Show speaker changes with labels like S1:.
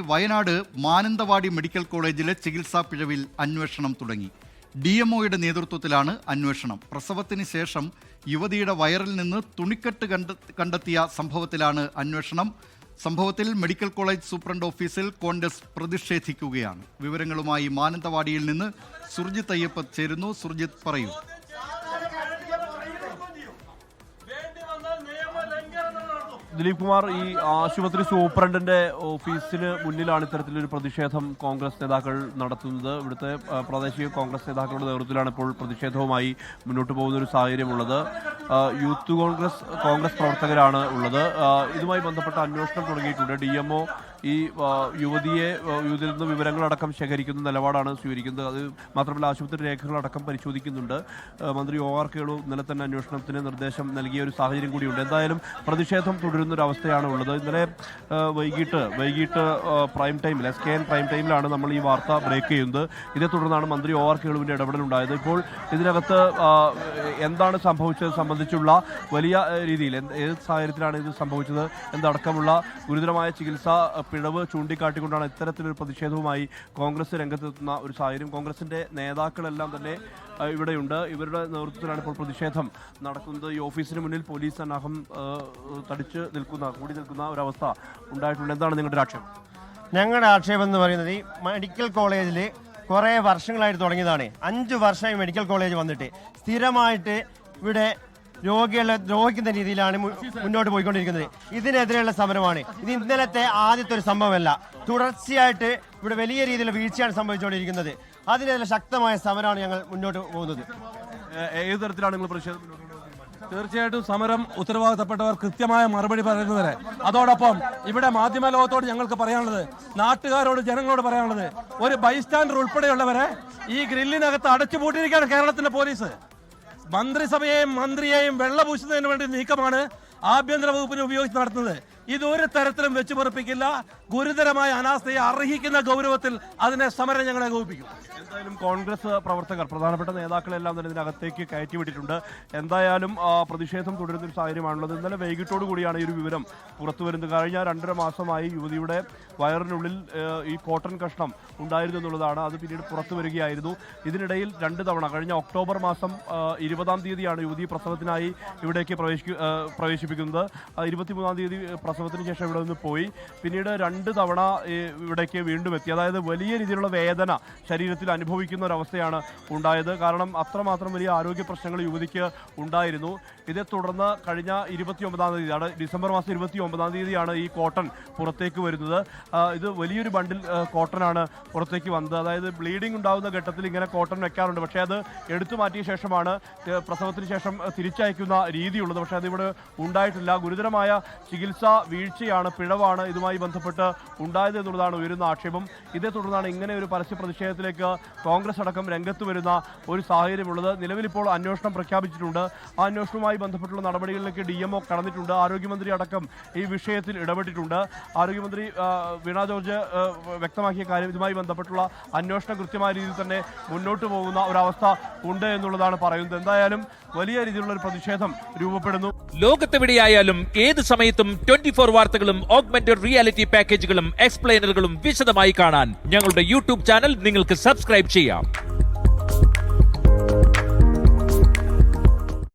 S1: Wayanad Mananthavady medical കോളേജിലെ ചികിത്സാ പിഴവിൽ അന്വേഷണം തുടങ്ങി. DMOയുടെ നേതൃത്വത്തിലാണ് അന്വേഷണം. പ്രസവത്തിന് ശേഷം യുവതിയുടെ വയറിൽ നിന്ന് തുണിക്കെട്ട് കണ്ടെത്തിയ സംഭവത്തിലാണ് അന്വേഷണം. സംഭവത്തിൽ മെഡിക്കൽ കോളേജ് സൂപ്രണ്ട് ഓഫീസിൽ കോൺഗ്രസ് പ്രതിഷേധിക്കുകയാണ്. വിവരങ്ങളുമായി മാനന്തവാടിയിൽ നിന്ന് സുർജിത്ത് അയ്യപ്പ ചേരുന്നു. സുർജിത്ത്, പറയൂ.
S2: ദിലീപ് കുമാർ, ഈ ആശുപത്രി സൂപ്രണ്ടിന്റെ ഓഫീസിന് മുന്നിലാണ് ഇത്തരത്തിലൊരു പ്രതിഷേധം കോൺഗ്രസ് നേതാക്കൾ നടത്തുന്നത്. ഇവിടുത്തെ പ്രാദേശിക കോൺഗ്രസ് നേതാക്കളുടെ നേതൃത്വത്തിലാണ് ഇപ്പോൾ പ്രതിഷേധവുമായി മുന്നോട്ട് പോകുന്ന ഒരു സാഹചര്യമുള്ളത്. യൂത്ത് കോൺഗ്രസ് പ്രവർത്തകരാണ് ഉള്ളത്. ഇതുമായി ബന്ധപ്പെട്ട അന്വേഷണം തുടങ്ങിയിട്ടുണ്ട്. DMO ഈ യുവതിയിൽ നിന്ന് വിവരങ്ങളടക്കം ശേഖരിക്കുന്ന നിലപാടാണ് സ്വീകരിക്കുന്നത്. അത് മാത്രമല്ല, ആശുപത്രി രേഖകളടക്കം പരിശോധിക്കുന്നുണ്ട്. മന്ത്രി OR കേളു ഇന്നലെ തന്നെ അന്വേഷണത്തിന് നിർദ്ദേശം നൽകിയ ഒരു സാഹചര്യം കൂടിയുണ്ട്. എന്തായാലും പ്രതിഷേധം തുടരുന്നൊരവസ്ഥയാണ് ഉള്ളത്. ഇന്നലെ വൈകിട്ട് പ്രൈം ടൈമിൽ SKN പ്രൈം ടൈമിലാണ് നമ്മൾ ഈ വാർത്ത ബ്രേക്ക് ചെയ്യുന്നത്. ഇതേ തുടർന്നാണ് മന്ത്രി OR കേളുവിൻ്റെ ഇടപെടലുണ്ടായത്. ഇപ്പോൾ ഇതിനകത്ത് എന്താണ് സംഭവിച്ചത് സംബന്ധിച്ചുള്ള വലിയ രീതിയിൽ ഏത് സാഹചര്യത്തിലാണ് ഇത് സംഭവിച്ചത് എന്നടക്കമുള്ള ഗുരുതരമായ ചികിത്സാ പിഴവ് ചൂണ്ടിക്കാട്ടിക്കൊണ്ടാണ് ഇത്തരത്തിലൊരു പ്രതിഷേധവുമായി കോൺഗ്രസ് രംഗത്തെത്തുന്ന ഒരു സാഹചര്യം. കോൺഗ്രസിന്റെ നേതാക്കളെല്ലാം തന്നെ ഇവിടെയുണ്ട്. ഇവരുടെ നേതൃത്വത്തിലാണ് ഇപ്പോൾ പ്രതിഷേധം നടക്കുന്നത്. ഈ ഓഫീസിന് മുന്നിൽ പോലീസ് സന്നാഹം കൂടി നിൽക്കുന്ന ഒരവസ്ഥ ഉണ്ടായിട്ടുണ്ട്. എന്താണ് നിങ്ങളുടെ ആക്ഷേപം?
S3: ഞങ്ങളുടെ ആക്ഷേപം എന്ന് പറയുന്നത്, ഈ മെഡിക്കൽ കോളേജിൽ കുറേ വർഷങ്ങളായിട്ട് തുടങ്ങിയതാണ്. 5 വർഷമായി മെഡിക്കൽ കോളേജ് വന്നിട്ട് സ്ഥിരമായിട്ട് ഇവിടെ രോഗികളെ ദ്രോഹിക്കുന്ന രീതിയിലാണ് മുന്നോട്ട് പോയിക്കൊണ്ടിരിക്കുന്നത്. ഇതിനെതിരെയുള്ള സമരമാണ്. ഇത് ഇന്നലത്തെ ആദ്യത്തെ ഒരു സംഭവമല്ല. തുടർച്ചയായിട്ട് ഇവിടെ വലിയ രീതിയിലുള്ള വീഴ്ചയാണ് സംഭവിച്ചുകൊണ്ടിരിക്കുന്നത്. അതിനെതിരെ ശക്തമായ സമരമാണ് ഞങ്ങൾ മുന്നോട്ട് പോകുന്നത്.
S2: ഏത് തരത്തിലാണ് നിങ്ങൾ പ്രതിഷേധം?
S4: തീർച്ചയായിട്ടും സമരം ഉത്തരവാദിത്തപ്പെട്ടവർ കൃത്യമായ മറുപടി പറയുന്നവരെ. അതോടൊപ്പം ഇവിടെ മാധ്യമ ലോകത്തോട് ഞങ്ങൾക്ക് പറയാനുള്ളത്, നാട്ടുകാരോട് ജനങ്ങളോട് പറയാനുള്ളത്, ഒരു ബൈസ്റ്റാൻഡർ ഉൾപ്പെടെയുള്ളവരെ ഈ ഗ്രില്ലിനകത്ത് അടച്ചുപൂട്ടിയിരിക്കുകയാണ് കേരളത്തിലെ പോലീസ്. മന്ത്രിസഭയെയും മന്ത്രിയെയും വെള്ളപൂശുന്നതിന് വേണ്ടി നീക്കമാണ് ആഭ്യന്തര വകുപ്പിനെ ഉപയോഗിച്ച് നടത്തുന്നത്. ഇതൊരു തരത്തിലും വെച്ചു പൊറുപ്പിക്കില്ല. ഗുരുതരമായ അനാസ്ഥയെ അർഹിക്കുന്ന ഗൗരവത്തിൽ അതിനെ സമരം ഞങ്ങളെ ഏകോപിപ്പിക്കും.
S2: എന്തായാലും കോൺഗ്രസ് പ്രവർത്തകർ, പ്രധാനപ്പെട്ട നേതാക്കളെല്ലാം തന്നെ ഇതിനകത്തേക്ക് കയറ്റിവിട്ടിട്ടുണ്ട്. എന്തായാലും പ്രതിഷേധം തുടരുന്നൊരു സാഹചര്യമാണുള്ളത്. ഇന്നലെ വൈകിട്ടോടു കൂടിയാണ് ഈ ഒരു വിവരം പുറത്തു വരുന്നത്. കഴിഞ്ഞ 2.5 മാസമായി യുവതിയുടെ വയറിനുള്ളിൽ ഈ കോട്ടൺ കഷ്ണം ഉണ്ടായിരുന്നു എന്നുള്ളതാണ്. അത് പിന്നീട് പുറത്തു വരികയായിരുന്നു. ഇതിനിടയിൽ 2 തവണ, കഴിഞ്ഞ ഒക്ടോബർ മാസം 20-ാം തീയതിയാണ് യുവതി പ്രസവത്തിനായി ഇവിടേക്ക് പ്രവേശിപ്പിക്കുന്നത്. 23-ാം തീയതി പ്രസവത്തിന് ശേഷം ഇവിടെ നിന്ന് പോയി. പിന്നീട് 2 തവണ ഇവിടേക്ക് വീണ്ടും എത്തി. അതായത് വലിയ രീതിയിലുള്ള വേദന ശരീരത്തിൽ അനുഭവിക്കുന്ന ഒരവസ്ഥയാണ് ഉണ്ടായത്. കാരണം അത്രമാത്രം വലിയ ആരോഗ്യ പ്രശ്നങ്ങൾ യുവതിക്ക് ഉണ്ടായിരുന്നു. ഇതേ തുടർന്ന് കഴിഞ്ഞ 29-ാം തീയതി, ഡിസംബർ മാസം 29-ാം തീയതിയാണ് ഈ കോട്ടൺ പുറത്തേക്ക് വരുന്നത്. ഇത് വലിയൊരു ബണ്ടിൽ കോട്ടനാണ് പുറത്തേക്ക് വന്നത്. അതായത് ബ്ലീഡിംഗ് ഉണ്ടാകുന്ന ഘട്ടത്തിൽ ഇങ്ങനെ കോട്ടൺ വെക്കാറുണ്ട്. പക്ഷേ അത് എടുത്തു മാറ്റിയ ശേഷമാണ് പ്രസവത്തിന് ശേഷം തിരിച്ചയക്കുന്ന രീതിയുള്ളത്. പക്ഷേ അതിവിടെ ഉണ്ടായിട്ടില്ല. ഗുരുതരമായ ചികിത്സാ വീഴ്ചയാണ്, പിഴവാണ് ഇതുമായി ബന്ധപ്പെട്ട് ഉണ്ടായത് എന്നുള്ളതാണ് ഉയരുന്ന ആക്ഷേപം. ഇതേ തുടർന്നാണ് ഇങ്ങനെ ഒരു പരസ്യ പ്രതിഷേധത്തിലേക്ക് കോൺഗ്രസ് അടക്കം രംഗത്ത് വരുന്ന ഒരു സാഹചര്യമുള്ളത്. നിലവിലിപ്പോൾ അന്വേഷണം പ്രഖ്യാപിച്ചിട്ടുണ്ട്. ആ അന്വേഷണവുമായി ബന്ധപ്പെട്ടുള്ള നടപടികളിലേക്ക് DMO കടന്നിട്ടുണ്ട്. ആരോഗ്യമന്ത്രി അടക്കം ഈ വിഷയത്തിൽ ഇടപെട്ടിട്ടുണ്ട്. ആരോഗ്യമന്ത്രി വീണ ജോർജ് വ്യക്തമാക്കിയ കാര്യം, ഇതുമായി ബന്ധപ്പെട്ടുള്ള അന്വേഷണം കൃത്യമായ രീതിയിൽ തന്നെ മുന്നോട്ട് പോകുന്ന ഒരവസ്ഥ ഉണ്ട് എന്നുള്ളതാണ് പറയുന്നത്. എന്തായാലും വലിയ രീതിയിലുള്ള ഒരു പ്രതിഷേധം രൂപപ്പെടുന്നു.
S5: ലോകത്തെവിടെയായാലും ഏത് സമയത്തും 24 വാർത്തകളും ഓഗ്മെന്റഡ് റിയാലിറ്റി പാക്കേജുകളും എക്സ്പ്ലെയിനറുകളും വിശദമായി കാണാൻ ഞങ്ങളുടെ YouTube ചാനൽ നിങ്ങൾക്ക് സബ്സ്ക്രൈബ് ചെയ്യാം.